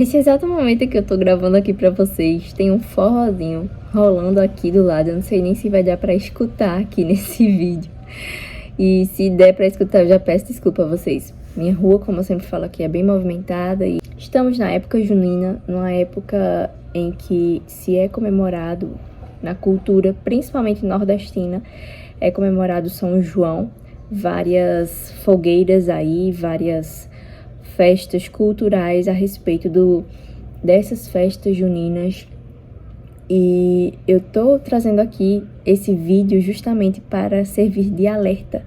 Nesse exato momento que eu tô gravando aqui pra vocês, tem um forrozinho rolando aqui do lado. Eu não sei nem se vai dar pra escutar aqui nesse vídeo. E se der pra escutar, eu já peço desculpa a vocês. Minha rua, como eu sempre falo aqui, é bem movimentada e estamos na época junina, numa época em que se é comemorado na cultura, principalmente nordestina, é comemorado São João, várias fogueiras aí, várias festas culturais a respeito dessas festas juninas. E eu tô trazendo aqui esse vídeo justamente para servir de alerta.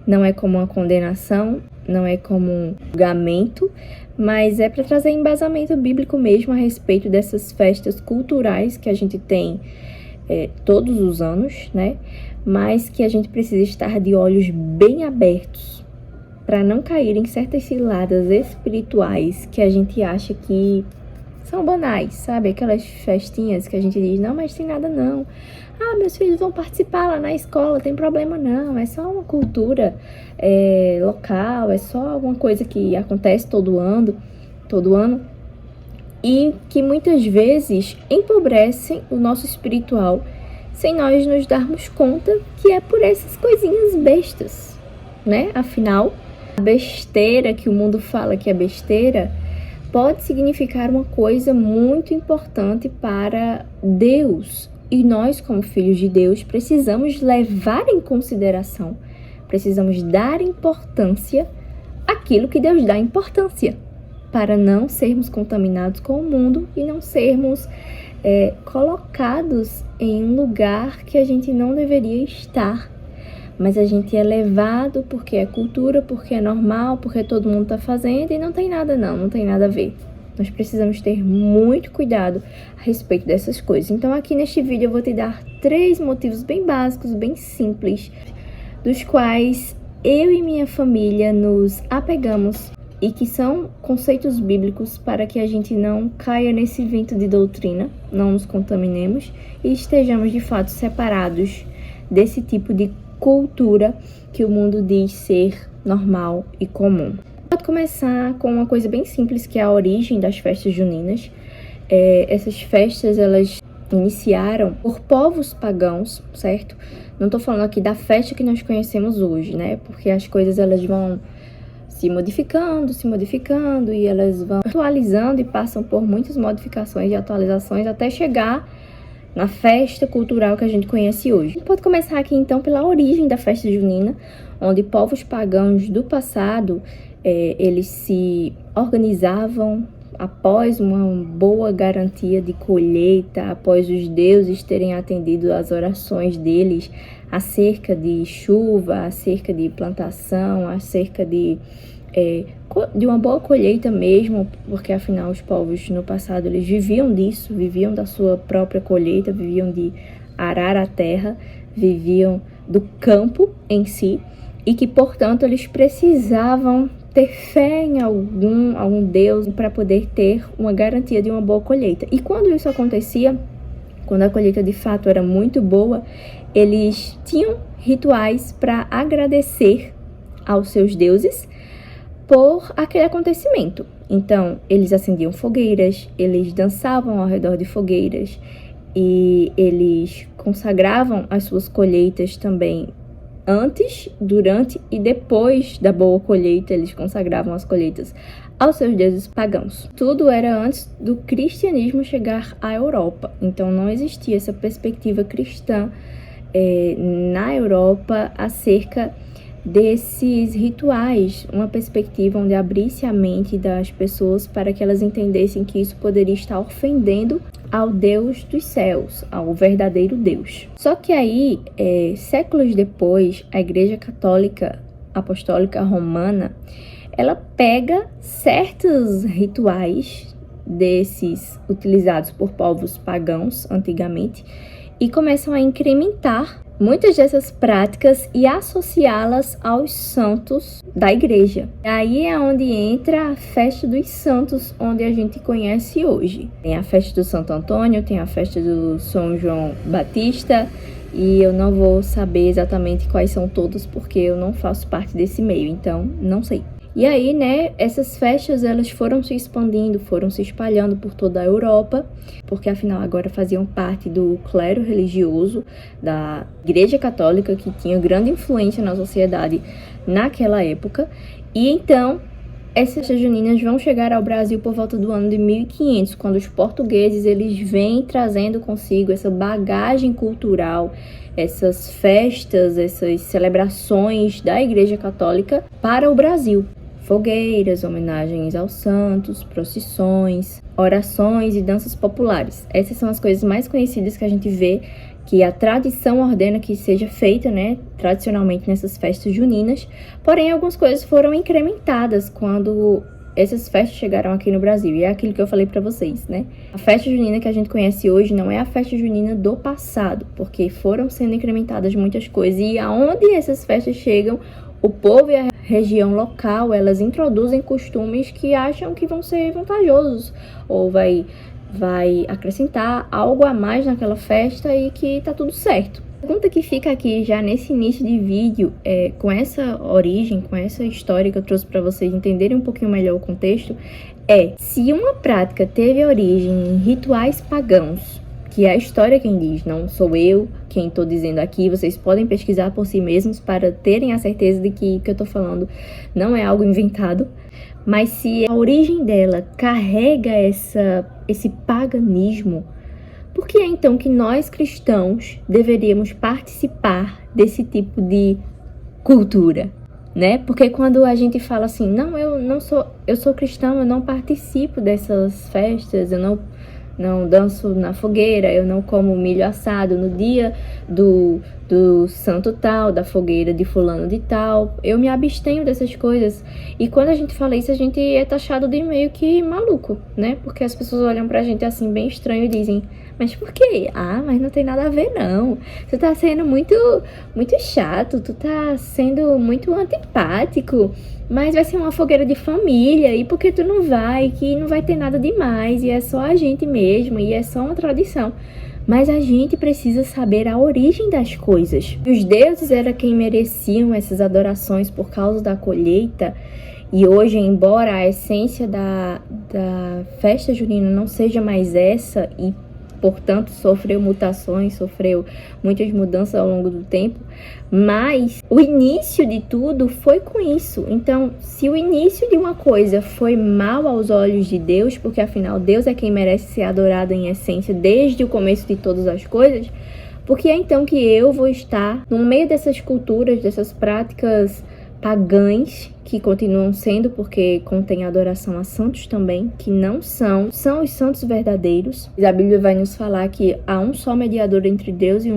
Não é como uma condenação, não é como um julgamento, mas é para trazer embasamento bíblico mesmo a respeito dessas festas culturais que a gente tem todos os anos, né? Mas que a gente precisa estar de olhos bem abertos para não cair em certas ciladas espirituais que a gente acha que são banais, sabe? Aquelas festinhas que a gente diz, não, mas tem nada não. Ah, meus filhos vão participar lá na escola, tem problema não. É só uma cultura local, é só alguma coisa que acontece todo ano. E que muitas vezes empobrecem o nosso espiritual sem nós nos darmos conta que é por essas coisinhas bestas, né? Afinal, a besteira que o mundo fala que é besteira pode significar uma coisa muito importante para Deus. E nós, como filhos de Deus, precisamos levar em consideração, precisamos dar importância àquilo que Deus dá importância, para não sermos contaminados com o mundo e não sermos colocados em um lugar que a gente não deveria estar. Mas a gente é levado porque é cultura, porque é normal, porque todo mundo tá fazendo e não tem nada não tem nada a ver. Nós precisamos ter muito cuidado a respeito dessas coisas. Então aqui neste vídeo eu vou te dar 3 motivos bem básicos, bem simples, dos quais eu e minha família nos apegamos e que são conceitos bíblicos para que a gente não caia nesse vento de doutrina, não nos contaminemos e estejamos de fato separados desse tipo de cultura que o mundo diz ser normal e comum. Pode começar com uma coisa bem simples, que é a origem das festas juninas. Essas festas, elas iniciaram por povos pagãos, certo? Não tô falando aqui da festa que nós conhecemos hoje, né? Porque as coisas, elas vão se modificando e elas vão atualizando e passam por muitas modificações e atualizações até chegar na festa cultural que a gente conhece hoje. Pode começar aqui então pela origem da festa junina, onde povos pagãos do passado, eles se organizavam após uma boa garantia de colheita, após os deuses terem atendido às orações deles acerca de chuva, acerca de plantação, acerca de uma boa colheita mesmo, porque afinal os povos no passado eles viviam disso, viviam da sua própria colheita, viviam de arar a terra, viviam do campo em si, e que portanto eles precisavam ter fé em algum Deus para poder ter uma garantia de uma boa colheita. E quando isso acontecia, quando a colheita de fato era muito boa, eles tinham rituais para agradecer aos seus deuses por aquele acontecimento. Então, eles acendiam fogueiras, eles dançavam ao redor de fogueiras e eles consagravam as suas colheitas também antes, durante e depois da boa colheita. Eles consagravam as colheitas aos seus deuses pagãos. Tudo era antes do cristianismo chegar à Europa. Então, não existia essa perspectiva cristã na Europa acerca desses rituais, uma perspectiva onde abrisse a mente das pessoas para que elas entendessem que isso poderia estar ofendendo ao Deus dos céus, ao verdadeiro Deus. Só que aí, séculos depois, a Igreja Católica Apostólica Romana, ela pega certos rituais desses utilizados por povos pagãos antigamente e começam a incrementar muitas dessas práticas e associá-las aos santos da igreja. Aí é onde entra a festa dos santos, onde a gente conhece hoje. Tem a festa do Santo Antônio, tem a festa do São João Batista, e eu não vou saber exatamente quais são todos, porque eu não faço parte desse meio, então não sei. E aí, né, essas festas elas foram se expandindo, foram se espalhando por toda a Europa, porque afinal agora faziam parte do clero religioso da Igreja Católica, que tinha grande influência na sociedade naquela época. E então essas festas juninas vão chegar ao Brasil por volta do ano de 1500, quando os portugueses eles vêm trazendo consigo essa bagagem cultural, essas festas, essas celebrações da Igreja Católica para o Brasil. Fogueiras, homenagens aos santos, procissões, orações e danças populares. Essas são as coisas mais conhecidas que a gente vê que a tradição ordena que seja feita, né, tradicionalmente nessas festas juninas. Porém, algumas coisas foram incrementadas quando essas festas chegaram aqui no Brasil. E é aquilo que eu falei pra vocês, né? A festa junina que a gente conhece hoje não é a festa junina do passado, porque foram sendo incrementadas muitas coisas. E aonde essas festas chegam, o povo e a região local, elas introduzem costumes que acham que vão ser vantajosos, ou vai acrescentar algo a mais naquela festa e que tá tudo certo. A pergunta que fica aqui já nesse início de vídeo, com essa origem, com essa história que eu trouxe para vocês entenderem um pouquinho melhor o contexto, é se uma prática teve origem em rituais pagãos, que é a história quem diz, não sou eu quem estou dizendo aqui, vocês podem pesquisar por si mesmos para terem a certeza de que o que eu estou falando não é algo inventado. Mas se a origem dela carrega esse paganismo, por que é então que nós cristãos deveríamos participar desse tipo de cultura, né? Porque quando a gente fala assim, não, eu sou cristão, eu não participo dessas festas, eu não danço na fogueira, eu não como milho assado no dia do santo tal, da fogueira de fulano de tal, eu me abstenho dessas coisas. E quando a gente fala isso, a gente é taxado de meio que maluco, né? Porque as pessoas olham pra gente assim bem estranho e dizem, mas por quê? Ah, mas não tem nada a ver não, tu tá sendo muito chato, tu tá sendo muito antipático, mas vai ser uma fogueira de família, e por que tu não vai? Que não vai ter nada demais, e é só a gente mesmo, e é só uma tradição. Mas a gente precisa saber a origem das coisas. Os deuses eram quem mereciam essas adorações por causa da colheita, e hoje, embora a essência da festa junina não seja mais essa, e portanto sofreu mutações, sofreu muitas mudanças ao longo do tempo, mas o início de tudo foi com isso. Então, se o início de uma coisa foi mal aos olhos de Deus, porque afinal Deus é quem merece ser adorado em essência desde o começo de todas as coisas, por que é então que eu vou estar no meio dessas culturas, dessas práticas pagãs, que continuam sendo, porque contém adoração a santos também, que não são os santos verdadeiros. A Bíblia vai nos falar que há um só mediador entre Deus e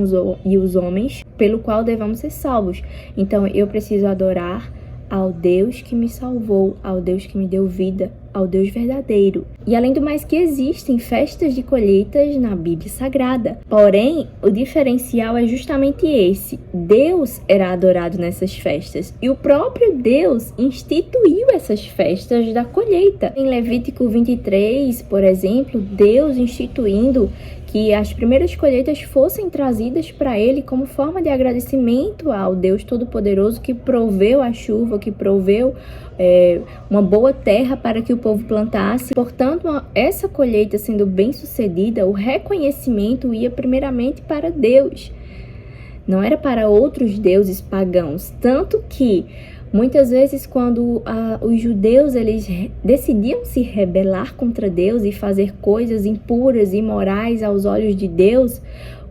os homens, pelo qual devemos ser salvos. Então eu preciso adorar ao Deus que me salvou, ao Deus que me deu vida, ao Deus verdadeiro. E além do mais que existem festas de colheitas na Bíblia Sagrada. Porém, o diferencial é justamente esse. Deus era adorado nessas festas e o próprio Deus instituiu essas festas da colheita. Em Levítico 23, por exemplo, Deus instituindo que as primeiras colheitas fossem trazidas para ele como forma de agradecimento ao Deus Todo-Poderoso que proveu a chuva, que proveu uma boa terra para que o povo plantasse. Portanto, essa colheita sendo bem sucedida, o reconhecimento ia primeiramente para Deus, não era para outros deuses pagãos. Tanto que muitas vezes quando os judeus eles decidiam se rebelar contra Deus e fazer coisas impuras e imorais aos olhos de Deus,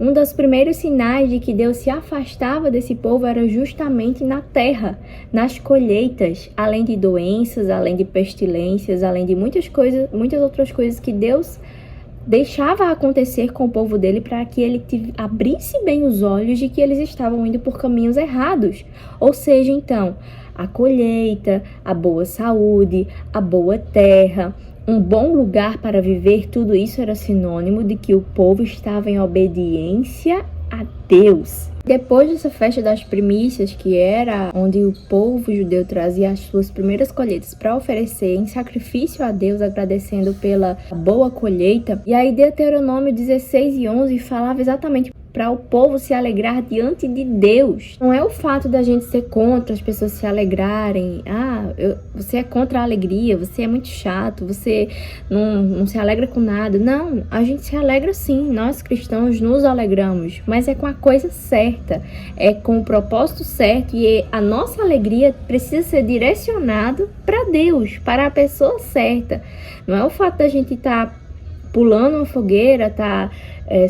um dos primeiros sinais de que Deus se afastava desse povo era justamente na terra, nas colheitas, além de doenças, além de pestilências, além de muitas outras coisas que Deus deixava acontecer com o povo dele para que ele abrisse bem os olhos de que eles estavam indo por caminhos errados. Ou seja, então, a colheita, a boa saúde, a boa terra, um bom lugar para viver, tudo isso era sinônimo de que o povo estava em obediência a Deus. Depois dessa festa das primícias, que era onde o povo judeu trazia as suas primeiras colheitas para oferecer em sacrifício a Deus, agradecendo pela boa colheita, e aí Deuteronômio 16:11 falava exatamente para o povo se alegrar diante de Deus. Não é o fato da gente ser contra as pessoas se alegrarem. Você é contra a alegria, você é muito chato, você não se alegra com nada. Não, a gente se alegra sim, nós cristãos nos alegramos, mas é com a coisa certa, é com o propósito certo, e a nossa alegria precisa ser direcionada para Deus, para a pessoa certa. Não é o fato da gente estar pulando uma fogueira,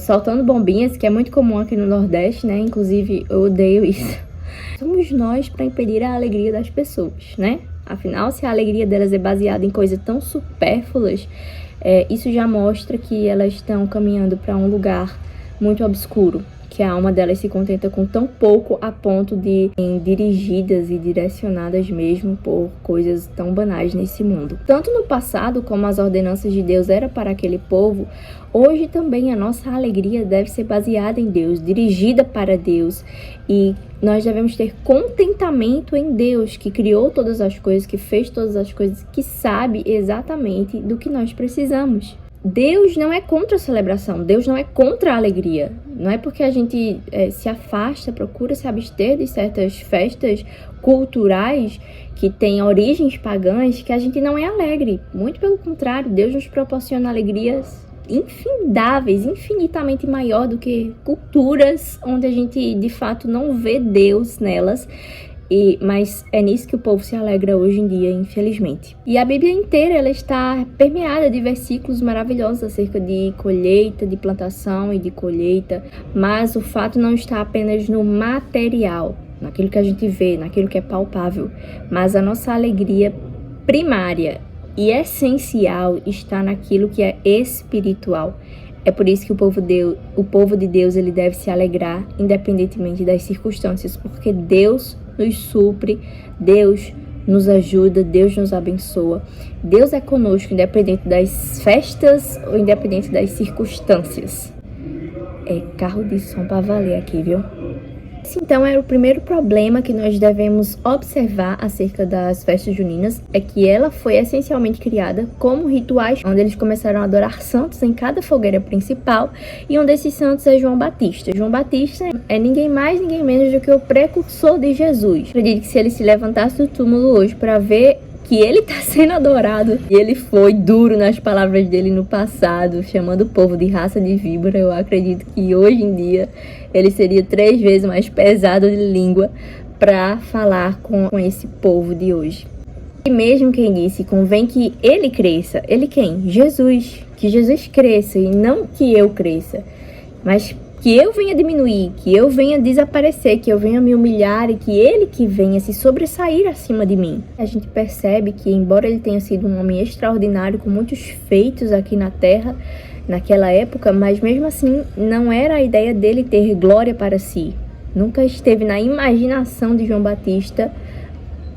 soltando bombinhas, que é muito comum aqui no Nordeste, né? Inclusive, eu odeio isso. Somos nós para impedir a alegria das pessoas, né? Afinal, se a alegria delas é baseada em coisas tão supérfluas, isso já mostra que elas estão caminhando para um lugar muito obscuro, que a alma delas se contenta com tão pouco a ponto de serem dirigidas e direcionadas mesmo por coisas tão banais nesse mundo. Tanto no passado, como as ordenanças de Deus eram para aquele povo, hoje também a nossa alegria deve ser baseada em Deus, dirigida para Deus, e nós devemos ter contentamento em Deus, que criou todas as coisas, que fez todas as coisas, que sabe exatamente do que nós precisamos. Deus não é contra a celebração, Deus não é contra a alegria. Não é porque a gente se afasta, procura se abster de certas festas culturais que têm origens pagãs, que a gente não é alegre. Muito pelo contrário, Deus nos proporciona alegrias infindáveis, infinitamente maior do que culturas onde a gente de fato não vê Deus nelas. Mas é nisso que o povo se alegra hoje em dia, infelizmente. E a Bíblia inteira ela está permeada de versículos maravilhosos acerca de colheita, de plantação e de colheita. Mas o fato não está apenas no material, naquilo que a gente vê, naquilo que é palpável. Mas a nossa alegria primária e essencial está naquilo que é espiritual. É por isso que o povo de Deus ele deve se alegrar independentemente das circunstâncias, porque Deus nos supre, Deus nos ajuda, Deus nos abençoa. Deus é conosco, independente das festas ou independente das circunstâncias. É carro de som para valer aqui, viu? Esse, então, era o primeiro problema que nós devemos observar acerca das festas juninas, é que ela foi essencialmente criada como rituais, onde eles começaram a adorar santos em cada fogueira principal, e um desses santos é João Batista. João Batista é ninguém mais, ninguém menos do que o precursor de Jesus. Acredito que se ele se levantasse do túmulo hoje para ver que ele está sendo adorado, e ele foi duro nas palavras dele no passado, chamando o povo de raça de víbora, eu acredito que hoje em dia ele seria 3 vezes mais pesado de língua para falar com esse povo de hoje. E mesmo quem disse, convém que ele cresça. Ele quem? Jesus. Que Jesus cresça e não que eu cresça, mas que eu venha diminuir, que eu venha desaparecer, que eu venha me humilhar e que ele que venha se sobressair acima de mim. A gente percebe que, embora ele tenha sido um homem extraordinário, com muitos feitos aqui na terra, naquela época, mas mesmo assim não era a ideia dele ter glória para si. Nunca esteve na imaginação de João Batista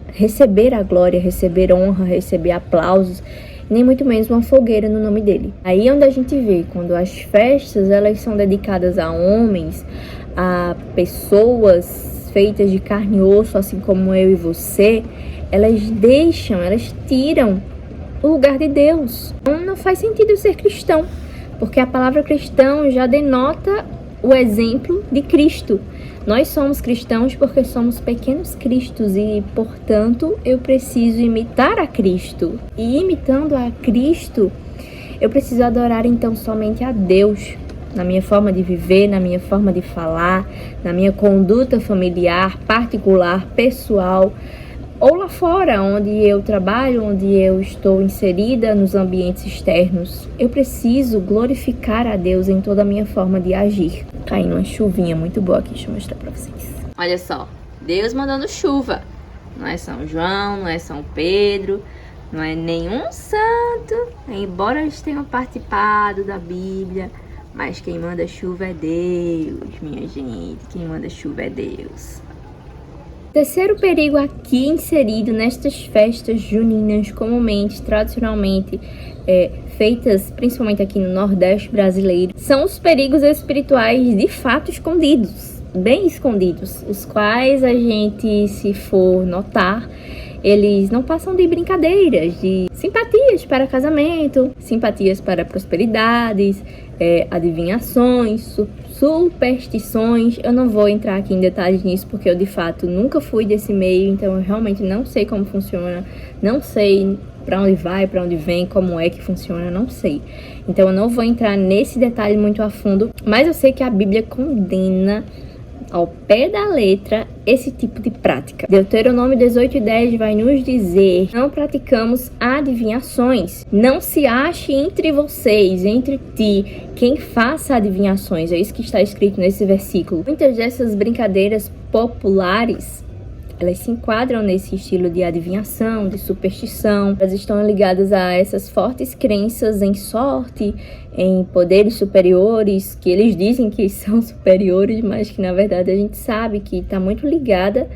receber a glória, receber honra, receber aplausos, nem muito menos uma fogueira no nome dele. Aí é onde a gente vê, quando as festas elas são dedicadas a homens, a pessoas feitas de carne e osso, assim como eu e você, elas tiram o lugar de Deus. Então não faz sentido ser cristão, porque a palavra cristão já denota o exemplo de Cristo. Nós somos cristãos porque somos pequenos cristos e, portanto, eu preciso imitar a Cristo. E imitando a Cristo, eu preciso adorar então somente a Deus, na minha forma de viver, na minha forma de falar, na minha conduta familiar, particular, pessoal, ou lá fora, onde eu trabalho, onde eu estou inserida nos ambientes externos. Eu preciso glorificar a Deus em toda a minha forma de agir. Caindo uma chuvinha muito boa aqui, deixa eu mostrar pra vocês. Olha só, Deus mandando chuva. Não é São João, não é São Pedro, não é nenhum santo, embora eles tenham participado da Bíblia, mas quem manda chuva é Deus, minha gente, quem manda chuva é Deus. Terceiro perigo aqui inserido nestas festas juninas, comumente, tradicionalmente feitas principalmente aqui no Nordeste brasileiro, são os perigos espirituais de fato escondidos, bem escondidos, os quais a gente, se for notar, Eles não passam de brincadeiras, de simpatias para casamento, simpatias para prosperidades, adivinhações, superstições. Eu não vou entrar aqui em detalhes nisso, porque eu de fato nunca fui desse meio, então eu realmente não sei como funciona, não sei para onde vai, para onde vem, como é que funciona, não sei. Então eu não vou entrar nesse detalhe muito a fundo, mas eu sei que a Bíblia condena ao pé da letra esse tipo de prática. Deuteronômio 18:10 vai nos dizer: não praticamos adivinhações. Não se ache entre vocês, entre ti, quem faça adivinhações. É isso que está escrito nesse versículo. Muitas dessas brincadeiras populares, elas se enquadram nesse estilo de adivinhação, de superstição. Elas estão ligadas a essas fortes crenças em sorte, em poderes superiores, que eles dizem que são superiores, mas que na verdade a gente sabe que está muito ligada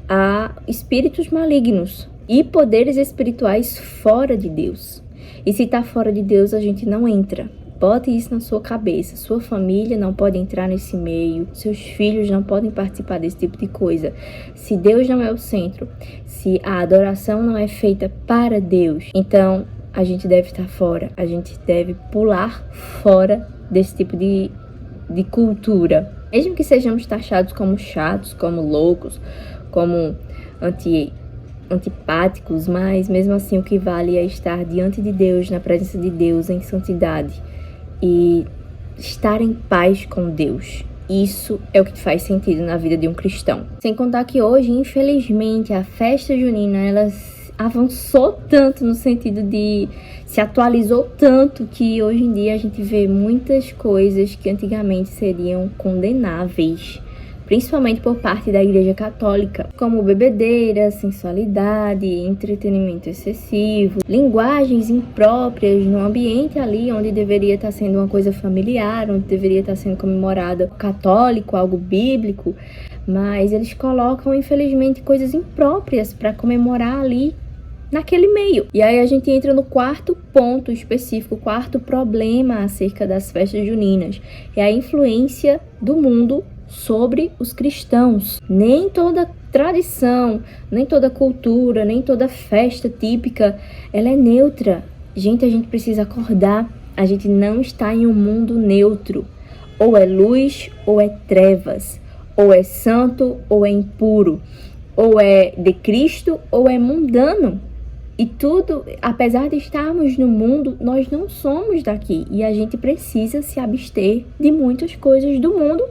a espíritos malignos e poderes espirituais fora de Deus. E se está fora de Deus, a gente não entra. Bote isso na sua cabeça. Sua família não pode entrar nesse meio. Seus filhos não podem participar desse tipo de coisa. Se Deus não é o centro, se a adoração não é feita para Deus, então a gente deve estar fora. A gente deve pular fora desse tipo de cultura. Mesmo que sejamos taxados como chatos, como loucos, como antipáticos, mas mesmo assim o que vale é estar diante de Deus, na presença de Deus, em santidade. E estar em paz com Deus. Isso é o que faz sentido na vida de um cristão. Sem contar que hoje, infelizmente, a festa junina, ela avançou tanto no sentido de... se atualizou tanto que hoje em dia a gente vê muitas coisas que antigamente seriam condenáveis, principalmente por parte da Igreja Católica, como bebedeira, sensualidade, entretenimento excessivo, linguagens impróprias no ambiente ali onde deveria estar sendo uma coisa familiar, onde deveria estar sendo comemorado católico, algo bíblico, mas eles colocam, infelizmente, coisas impróprias para comemorar ali naquele meio. E aí a gente entra no quarto ponto específico, quarto problema acerca das festas juninas, é a influência do mundo sobre os cristãos. Nem toda tradição, nem toda cultura, nem toda festa típica, ela é neutra. Gente, a gente precisa acordar. A gente não está em um mundo neutro. Ou é luz ou é trevas. Ou é santo ou é impuro. Ou é de Cristo ou é mundano. E tudo, apesar de estarmos no mundo, nós não somos daqui. E a gente precisa se abster de muitas coisas do mundo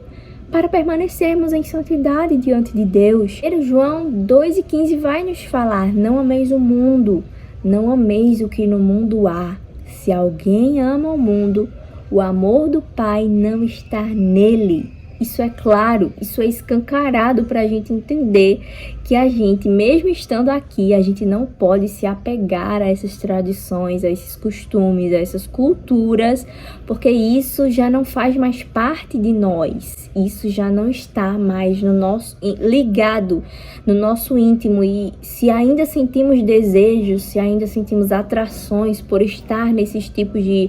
para permanecermos em santidade diante de Deus. 1 João 2:15 vai nos falar: não ameis o mundo, não ameis o que no mundo há. Se alguém ama o mundo, o amor do Pai não está nele. Isso é claro, isso é escancarado para a gente entender que a gente, mesmo estando aqui, a gente não pode se apegar a essas tradições, a esses costumes, a essas culturas, porque isso já não faz mais parte de nós. Isso já não está mais no nosso, ligado no nosso íntimo. E se ainda sentimos desejos, se ainda sentimos atrações por estar nesses tipos de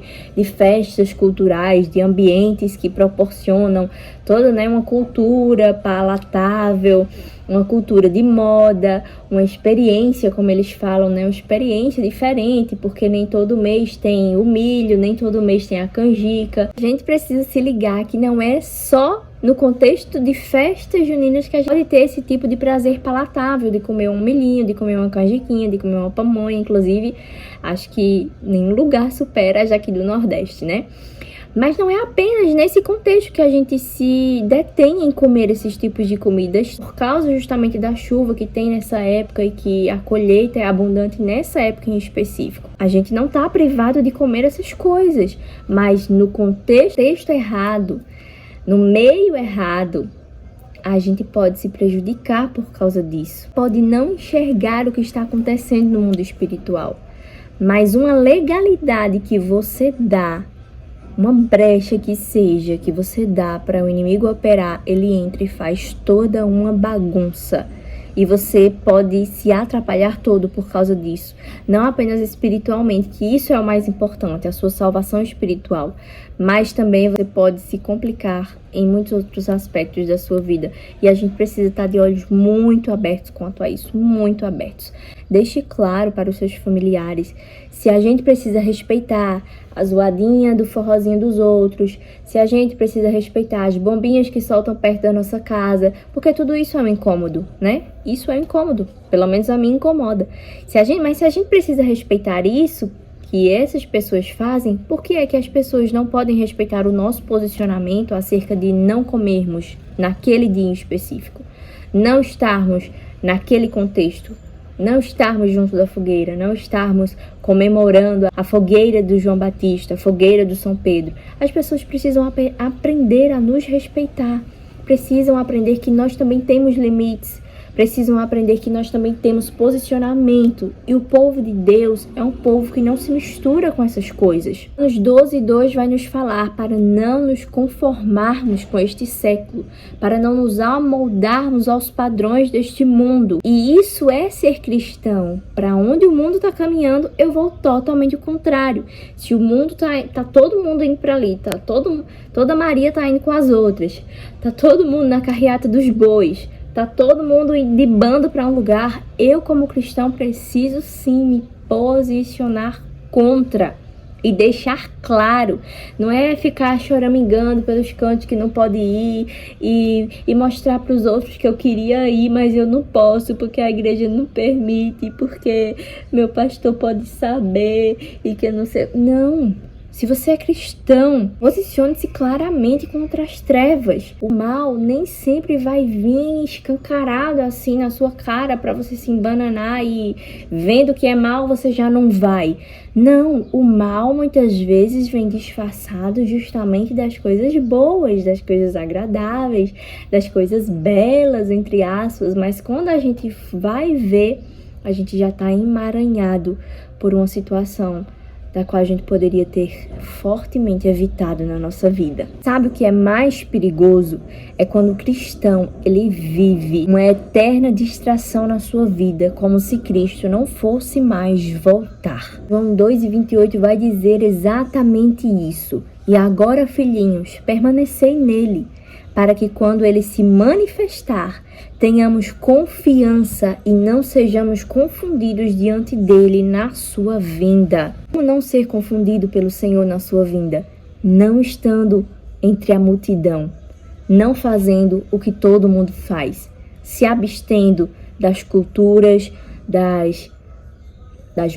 festas culturais, de ambientes que proporcionam toda, uma cultura palatável, uma cultura de moda, uma experiência, como eles falam, uma experiência diferente, porque nem todo mês tem o milho, nem todo mês tem a canjica. A gente precisa se ligar que não é só no contexto de festas juninas que a gente pode ter esse tipo de prazer palatável, de comer um milhinho, de comer uma canjiquinha, de comer uma pamonha. Inclusive, acho que nenhum lugar supera a aqui do Nordeste, né? Mas não é apenas nesse contexto que a gente se detém em comer esses tipos de comidas, por causa justamente da chuva que tem nessa época e que a colheita é abundante nessa época em específico. A gente não está privado de comer essas coisas, mas no contexto errado, no meio errado, a gente pode se prejudicar por causa disso. Pode não enxergar o que está acontecendo no mundo espiritual, mas uma legalidade que você dá, uma brecha que seja, que você dá para o inimigo operar, ele entra e faz toda uma bagunça. E você pode se atrapalhar todo por causa disso. Não apenas espiritualmente, que isso é o mais importante, a sua salvação espiritual. Mas também você pode se complicar em muitos outros aspectos da sua vida. E a gente precisa estar de olhos muito abertos quanto a isso, muito abertos. Deixe claro para os seus familiares se a gente precisa respeitar a zoadinha do forrozinho dos outros, se a gente precisa respeitar as bombinhas que soltam perto da nossa casa, porque tudo isso é um incômodo, né? Isso é incômodo, pelo menos a mim incomoda. Mas se a gente precisa respeitar isso que essas pessoas fazem, por que é que as pessoas não podem respeitar o nosso posicionamento acerca de não comermos naquele dia em específico, não estarmos naquele contexto, não estarmos junto da fogueira, não estarmos comemorando a fogueira do João Batista, a fogueira do São Pedro? As pessoas precisam aprender a nos respeitar, precisam aprender que nós também temos limites, precisam aprender que nós também temos posicionamento. E o povo de Deus é um povo que não se mistura com essas coisas. Nos 12:2 vai nos falar para não nos conformarmos com este século, para não nos amoldarmos aos padrões deste mundo. E isso é ser cristão. Para onde o mundo está caminhando, eu vou totalmente o contrário. Se o mundo tá todo mundo indo para ali, toda Maria tá indo com as outras, tá todo mundo na carreata dos bois, tá todo mundo de bando para um lugar, eu como cristão preciso sim me posicionar contra e deixar claro. Não é ficar choramingando pelos cantos que não pode ir e mostrar para os outros que eu queria ir, mas eu não posso porque a igreja não permite, porque meu pastor pode saber e que eu não sei. Não. Se você é cristão, posicione-se claramente contra as trevas. O mal nem sempre vai vir escancarado assim na sua cara para você se embananar e vendo que é mal você já não vai. Não, o mal muitas vezes vem disfarçado justamente das coisas boas, das coisas agradáveis, das coisas belas, entre aspas. Mas quando a gente vai ver, a gente já está emaranhado por uma situação da qual a gente poderia ter fortemente evitado na nossa vida. Sabe o que é mais perigoso? É quando o cristão, ele vive uma eterna distração na sua vida, como se Cristo não fosse mais voltar. João 2:28 vai dizer exatamente isso. E agora, filhinhos, permanecei nele, para que quando ele se manifestar, tenhamos confiança e não sejamos confundidos diante dele na sua vinda. Como não ser confundido pelo Senhor na sua vinda? Não estando entre a multidão, não fazendo o que todo mundo faz, se abstendo das culturas, das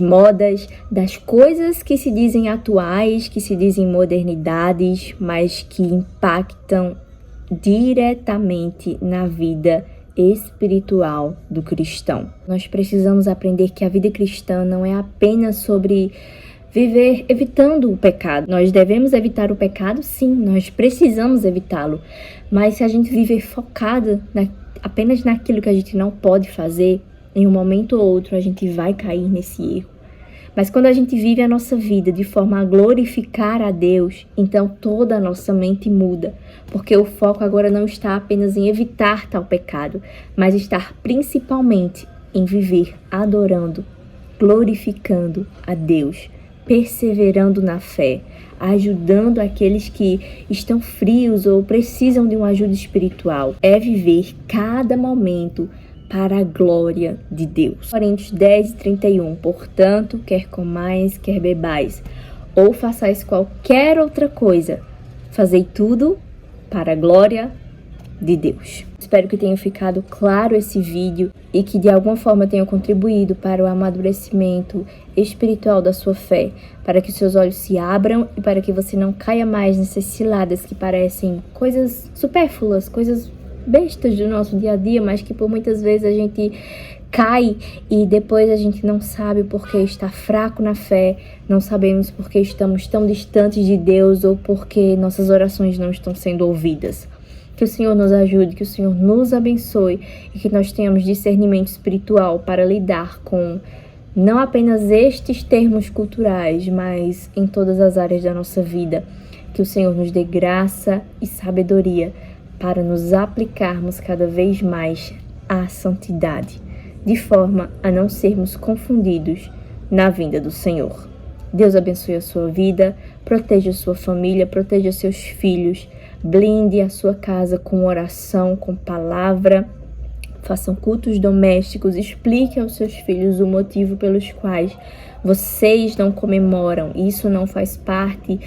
modas, das coisas que se dizem atuais, que se dizem modernidades, mas que impactam diretamente na vida espiritual do cristão. Nós precisamos aprender que a vida cristã não é apenas sobre viver evitando o pecado. Nós devemos evitar o pecado, sim, nós precisamos evitá-lo. Mas se a gente viver focado apenas naquilo que a gente não pode fazer, em um momento ou outro a gente vai cair nesse erro. Mas quando a gente vive a nossa vida de forma a glorificar a Deus, então toda a nossa mente muda, porque o foco agora não está apenas em evitar tal pecado, mas estar principalmente em viver adorando, glorificando a Deus, perseverando na fé, ajudando aqueles que estão frios ou precisam de uma ajuda espiritual. É viver cada momento para a glória de Deus. Coríntios 10:31. Portanto, quer comais, quer bebais, ou façais qualquer outra coisa, fazei tudo para a glória de Deus. Espero que tenha ficado claro esse vídeo e que de alguma forma tenha contribuído para o amadurecimento espiritual da sua fé, para que seus olhos se abram e para que você não caia mais nessas ciladas que parecem coisas supérfluas, coisas bestas do nosso dia a dia, mas que por muitas vezes a gente cai e depois a gente não sabe porque está fraco na fé, não sabemos porque estamos tão distantes de Deus ou porque nossas orações não estão sendo ouvidas. Que o Senhor nos ajude, que o Senhor nos abençoe e que nós tenhamos discernimento espiritual para lidar com não apenas estes termos culturais, mas em todas as áreas da nossa vida. Que o Senhor nos dê graça e sabedoria para nos aplicarmos cada vez mais à santidade, de forma a não sermos confundidos na vinda do Senhor. Deus abençoe a sua vida, proteja a sua família, proteja seus filhos, Blinde a sua casa com oração, com palavra. Façam cultos domésticos, explique aos seus filhos o motivo pelos quais vocês não comemoram. Isso não faz parte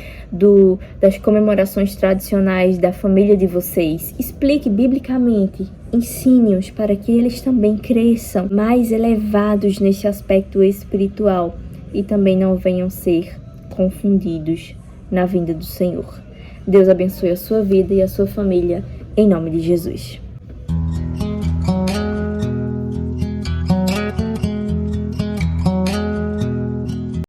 das comemorações tradicionais da família de vocês. Explique biblicamente, ensine-os para que eles também cresçam mais elevados nesse aspecto espiritual e também não venham ser confundidos na vinda do Senhor. Deus abençoe a sua vida e a sua família, em nome de Jesus.